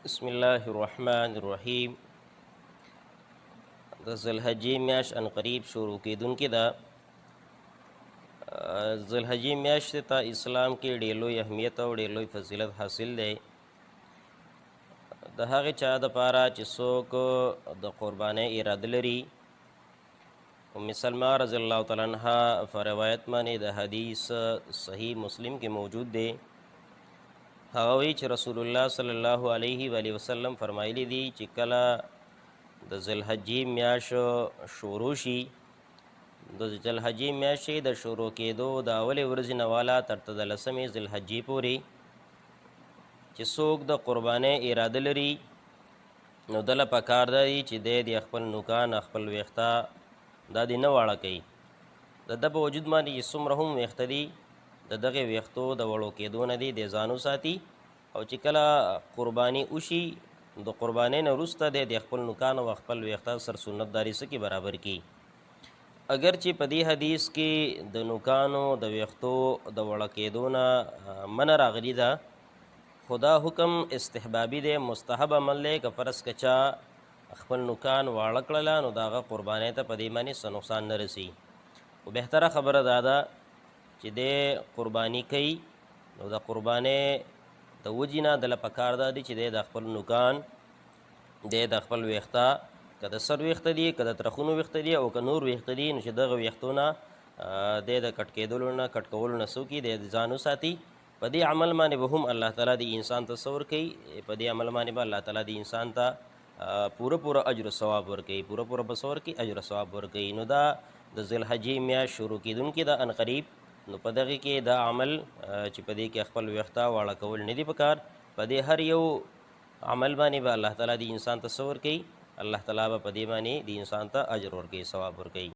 बिस्मिल्लाहिर्रहमानिर्रहीम। د ذوالحجې میاشت عنقریب شروع کېدونکې ده. ذوالحجې میاشتې ته اسلام کې ډېر لوی اهمیت او ډېر لوی فضیلت حاصل دی. د هغې چا دپاره چې څوک د قربانۍ اراده لري. ام سلمہ رضی الله تعالی عنها په روایت باندې د حدیث صحیح مسلم کې موجود دی. هغه وایي چې رسول الله صلی الله علیه و آله وسلم فرمایلی دي چې کله د ذوالحجې میاشت شروع شي، د ذوالحجې میاشتې د شروع کېدو د اولې ورځې نه واله تر 13مې ذوالحجې پورې چې څوک د قربانۍ اراده لري نو دله پکار دی چې دی د خپل نوکان خپل ویښته دا دې نه واړه کوي. د ده په وجود باندې چې څومره هم ویښته دي د دغې ویښتو د وړو کېدو نه دی د ځان وساتي، او چې کله قرباني وشي د قربانۍ نه وروسته دی د خپل نوکان او خپل ویښته سر سنتداري څه کې برابر کړي. اگر چې په دې حدیث کې د نوکانو د ویښتو د وړه کېدو نه منع راغلي ده، خو دا حکم استحبابي دی، مستحب عمل دی. که فرض که چا خپل نوکان واړه کړله نو د هغه قربانۍ ته په دې باندې څه نقصان نه رسي. خو بهتره خبره دا ده چې دی قرباني کوي نو د قربانۍ د وجې نه دله پکار دا دی چې دی د خپل نوکان دی د خپل ویښته که د سر ویښته دي که د ترخونو ویښته دي او که نور ویښته دي نو چې دغه ویښتو نه دی د کټ کېدلو نه کټ کولو نه څه وکړي، دی د ځان وساتي. په دې عمل باندې به هم الله تعالی د انسان ته څه ورکوي، په دې عمل باندې به الله تعالی د انسان ته پوره اجر و ثواب ورکوي، پوره به څه ورکوي، اجر و ثواب ورکوي. نو دا د ذوالحجې میاشت شروع کېدونکې ده عنقریب. نو په دغې کې دا عمل چې په دې کې خپل ویښته واړه کول نه دي پکار، په دې هر یو عمل باندې به الله تعالی د انسان ته څه ورکوي، الله تعالی به په دې باندې د انسان ته اجر ورکوي، ثواب ورکوي.